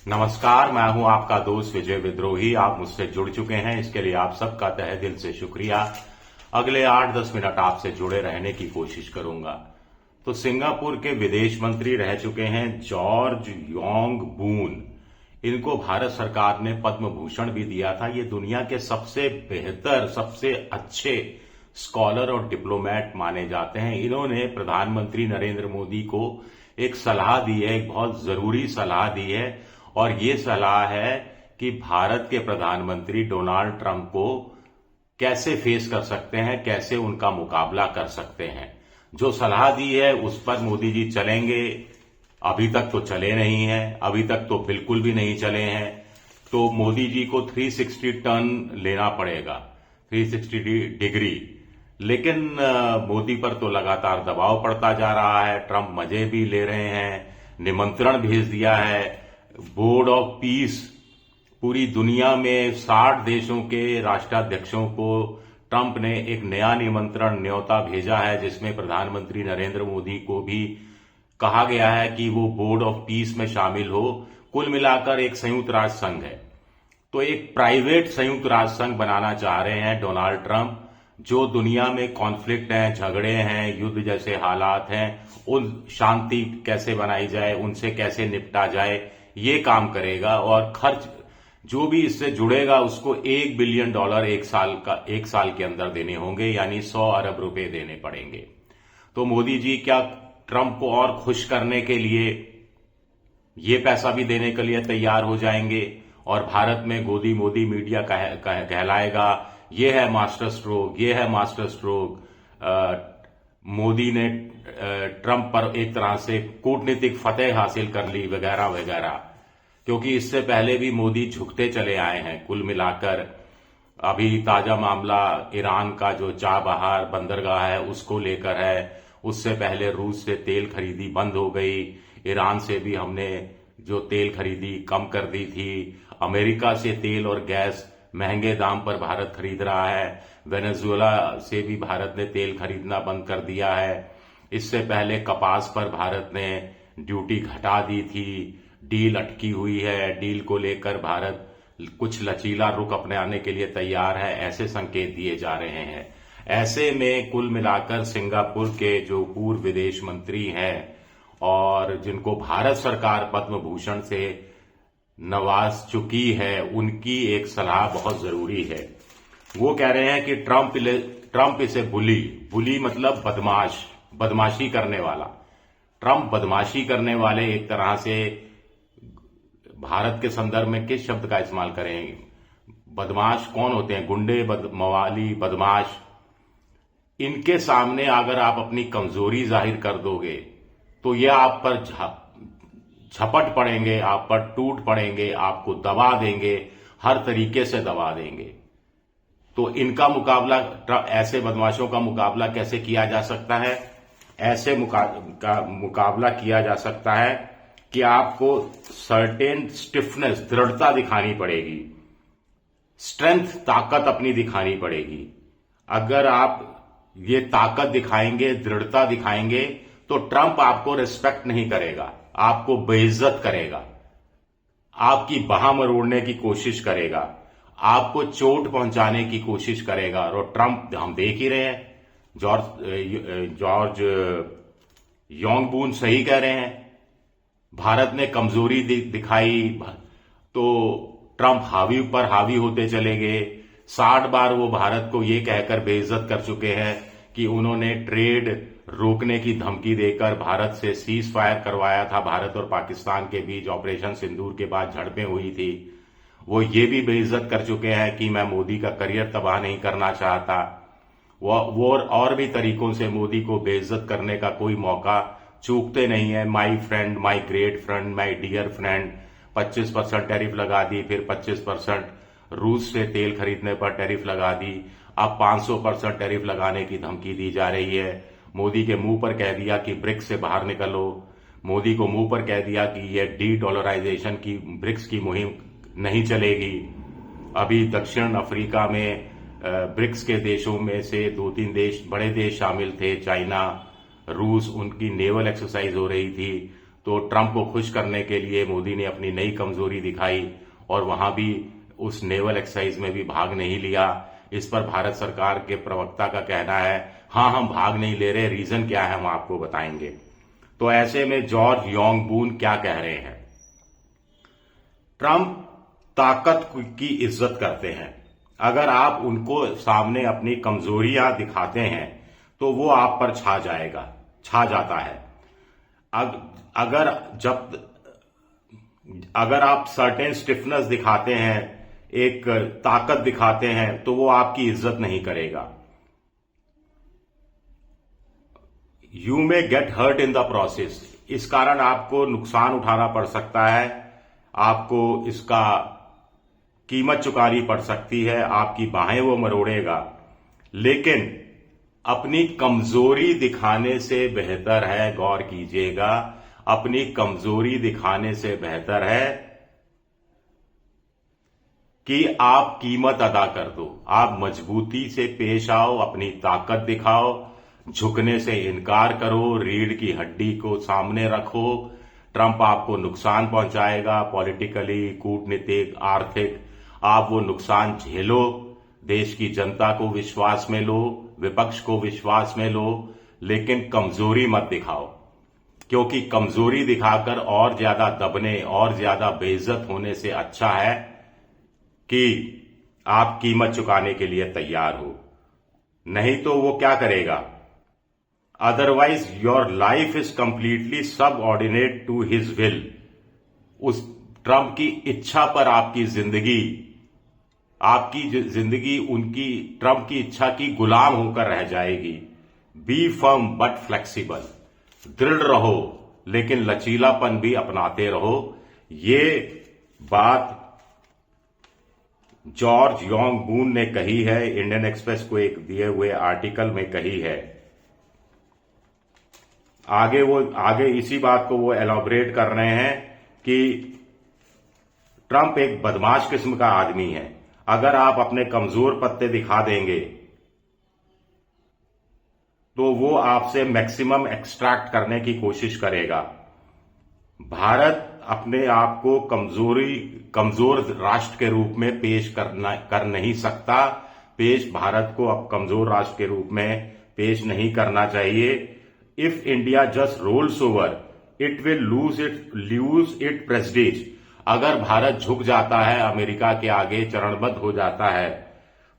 नमस्कार, मैं हूं आपका दोस्त विजय विद्रोही। आप मुझसे जुड़ चुके हैं, इसके लिए आप सबका तहे दिल से शुक्रिया। अगले 8-10 मिनट आपसे जुड़े रहने की कोशिश करूंगा। तो सिंगापुर के विदेश मंत्री रह चुके हैं जॉर्ज योंग बून। इनको भारत सरकार ने पद्म भूषण भी दिया था। ये दुनिया के सबसे बेहतर, सबसे अच्छे स्कॉलर और डिप्लोमेट माने जाते हैं। इन्होंने प्रधानमंत्री नरेंद्र मोदी को एक सलाह दी है, एक बहुत जरूरी सलाह दी है, और ये सलाह है कि भारत के प्रधानमंत्री डोनाल्ड ट्रंप को कैसे फेस कर सकते हैं, कैसे उनका मुकाबला कर सकते हैं। जो सलाह दी है उस पर मोदी जी चलेंगे। अभी तक तो चले नहीं हैं, अभी तक तो बिल्कुल भी नहीं चले हैं। तो मोदी जी को 360 टर्न लेना पड़ेगा, 360 डिग्री। लेकिन मोदी पर तो लगातार दबाव पड़ता जा रहा है। ट्रंप मजे भी ले रहे हैं, निमंत्रण भेज दिया है। बोर्ड ऑफ पीस, पूरी दुनिया में 60 देशों के राष्ट्राध्यक्षों को ट्रंप ने एक नया निमंत्रण न्योता भेजा है, जिसमें प्रधानमंत्री नरेंद्र मोदी को भी कहा गया है कि वो बोर्ड ऑफ पीस में शामिल हो। कुल मिलाकर एक संयुक्त राष्ट्र संघ है, तो एक प्राइवेट संयुक्त राष्ट्र संघ बनाना चाह रहे हैं डोनाल्ड ट्रंप। जो दुनिया में कॉन्फ्लिक्ट हैं, झगड़े हैं, युद्ध जैसे हालात हैं, उन शांति कैसे बनाई जाए, उनसे कैसे निपटा जाए, ये काम करेगा। और खर्च जो भी इससे जुड़ेगा उसको $1 बिलियन एक साल के अंदर देने होंगे, यानी 100 अरब रुपए देने पड़ेंगे। तो मोदी जी क्या ट्रंप को और खुश करने के लिए ये पैसा भी देने के लिए तैयार हो जाएंगे, और भारत में गोदी मोदी मीडिया कहलाएगा, ये है मास्टर स्ट्रोक, ये है मास्टर स्ट्रोक। मोदी ने ट्रंप पर एक तरह से कूटनीतिक फतेह हासिल कर ली, वगैरह वगैरह। क्योंकि इससे पहले भी मोदी झुकते चले आए हैं। कुल मिलाकर अभी ताजा मामला ईरान का जो चाबहार बंदरगाह है उसको लेकर है। उससे पहले रूस से तेल खरीदी बंद हो गई, ईरान से भी हमने जो तेल खरीदी कम कर दी थी। अमेरिका से तेल और गैस महंगे दाम पर भारत खरीद रहा है। वेनेजुएला से भी भारत ने तेल खरीदना बंद कर दिया है। इससे पहले कपास पर भारत ने ड्यूटी घटा दी थी। डील अटकी हुई है, डील को लेकर भारत कुछ लचीला रुख अपनाने के लिए तैयार है, ऐसे संकेत दिए जा रहे हैं। ऐसे में कुल मिलाकर सिंगापुर के जो पूर्व विदेश मंत्री हैं और जिनको भारत सरकार पद्म भूषण से नवाज चुकी है, उनकी एक सलाह बहुत जरूरी है। वो कह रहे हैं कि ट्रंप इसे बुली मतलब बदमाश, बदमाशी करने वाला। ट्रंप बदमाशी करने वाले, एक तरह से भारत के संदर्भ में किस शब्द का इस्तेमाल करें? बदमाश कौन होते हैं? गुंडे, मवाली, बदमाश। इनके सामने अगर आप अपनी कमजोरी जाहिर कर दोगे तो ये आप पर झपट पड़ेंगे, आप पर टूट पड़ेंगे, आपको दबा देंगे, हर तरीके से दबा देंगे। तो इनका मुकाबला, ऐसे बदमाशों का मुकाबला कैसे किया जा सकता है? ऐसे मुकाबला किया जा सकता है कि आपको सर्टेन स्टिफनेस, दृढ़ता दिखानी पड़ेगी, स्ट्रेंथ, ताकत अपनी दिखानी पड़ेगी। अगर आप ये ताकत दिखाएंगे, दृढ़ता दिखाएंगे, तो ट्रंप आपको रिस्पेक्ट नहीं करेगा, आपको बेइज्जत करेगा, आपकी बाह मरोड़ने की कोशिश करेगा, आपको चोट पहुंचाने की कोशिश करेगा। और ट्रंप हम देख ही रहे हैं, जॉर्ज योंग बून सही कह रहे हैं। भारत ने कमजोरी दिखाई तो ट्रंप हावी पर हावी होते चले गए। 60 बार वो भारत को ये कहकर बेइज्जत कर चुके हैं कि उन्होंने ट्रेड रोकने की धमकी देकर भारत से सीज फायर करवाया था। भारत और पाकिस्तान के बीच ऑपरेशन सिंदूर के बाद झड़पें हुई थी। वो ये भी बेइज्जत कर चुके हैं कि मैं मोदी का करियर तबाह नहीं करना चाहता। वो और भी तरीकों से मोदी को बेइज्जत करने का कोई मौका चूकते नहीं है। My friend, my great friend, my dear friend, 25% tariff लगा दी, फिर 25% रूस से तेल खरीदने पर टैरिफ लगा दी, अब 500% टैरिफ लगाने की धमकी दी जा रही है। मोदी के मुंह पर कह दिया कि ब्रिक्स से बाहर निकलो। मोदी को मुंह पर कह दिया कि यह डी-डॉलराइजेशन की, ब्रिक्स की मुहिम नहीं चलेगी। अभी दक्षिण अफ्रीका में ब्रिक्स के देशों में से 2-3 देश, बड़े देश शामिल थे, चाइना, रूस, उनकी नेवल एक्सरसाइज हो रही थी। तो ट्रंप को खुश करने के लिए मोदी ने अपनी नई कमजोरी दिखाई और वहां भी उस नेवल एक्सरसाइज में भी भाग नहीं लिया। इस पर भारत सरकार के प्रवक्ता का कहना है, हाँ हम भाग नहीं ले रहे, रीजन क्या है हम आपको बताएंगे। तो ऐसे में जॉर्ज योंग बून क्या कह रहे हैं, ट्रंप ताकत की इज्जत करते हैं, अगर आप उनको सामने अपनी कमजोरियां दिखाते हैं तो वो आप पर छा जाता है। अगर आप सर्टेन स्टिफनेस दिखाते हैं, एक ताकत दिखाते हैं, तो वो आपकी इज्जत नहीं करेगा। You may get hurt in the process, इस कारण आपको नुकसान उठाना पड़ सकता है, आपको इसका कीमत चुकानी पड़ सकती है, आपकी बाहें वो मरोड़ेगा। लेकिन अपनी कमजोरी दिखाने से बेहतर है, गौर कीजिएगा, अपनी कमजोरी दिखाने से बेहतर है कि आप कीमत अदा कर दो, आप मजबूती से पेश आओ, अपनी ताकत दिखाओ, झुकने से इनकार करो, रीढ़ की हड्डी को सामने रखो। ट्रंप आपको नुकसान पहुंचाएगा, पॉलिटिकली, कूटनीतिक, आर्थिक, आप वो नुकसान झेलो, देश की जनता को विश्वास में लो, विपक्ष को विश्वास में लो, लेकिन कमजोरी मत दिखाओ, क्योंकि कमजोरी दिखाकर और ज्यादा दबने और ज्यादा बेइज्जत होने से अच्छा है कि आप कीमत चुकाने के लिए तैयार हो। नहीं तो वो क्या करेगा, otherwise your life is completely subordinate to his will, उस ट्रंप की इच्छा पर आपकी जिंदगी उनकी ट्रंप की इच्छा की गुलाम होकर रह जाएगी। बी फर्म बट फ्लेक्सिबल, दृढ़ रहो लेकिन लचीलापन भी अपनाते रहो। ये बात जॉर्ज योंग बून ने कही है, इंडियन एक्सप्रेस को एक दिए हुए आर्टिकल में कही है। आगे इसी बात को वो एलॉबरेट कर रहे हैं कि ट्रंप एक बदमाश किस्म का आदमी है, अगर आप अपने कमजोर पत्ते दिखा देंगे तो वो आपसे मैक्सिमम एक्सट्रैक्ट करने की कोशिश करेगा। भारत अपने आप को कमजोर राष्ट्र के रूप में पेश कर नहीं सकता। भारत को अब कमजोर राष्ट्र के रूप में पेश नहीं करना चाहिए। If India just rolls over, it will lose it prestige. अगर भारत झुक जाता है, अमेरिका के आगे चरणबद्ध हो जाता है,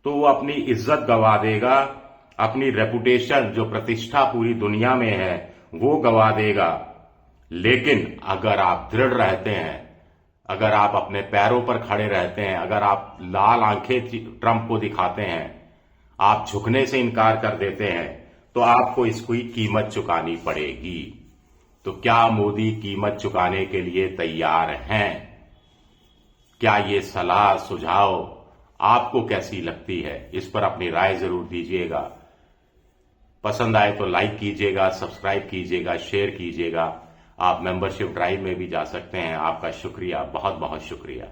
तो वो अपनी इज्जत गंवा देगा, अपनी रेपुटेशन, जो प्रतिष्ठा पूरी दुनिया में है, वो गंवा देगा। लेकिन अगर आप दृढ़ रहते हैं, अगर आप अपने पैरों पर खड़े रहते हैं, अगर आप लाल आंखें ट्रंप को दिखाते हैं, आप झुकने से इनकार कर देते हैं, तो आपको इसकी कीमत चुकानी पड़ेगी। तो क्या मोदी कीमत चुकाने के लिए तैयार हैं? क्या ये सलाह सुझाव आपको कैसी लगती है? इस पर अपनी राय जरूर दीजिएगा। पसंद आए तो लाइक कीजिएगा, सब्सक्राइब कीजिएगा, शेयर कीजिएगा। आप मेंबरशिप ड्राइव में भी जा सकते हैं। आपका शुक्रिया, बहुत बहुत शुक्रिया।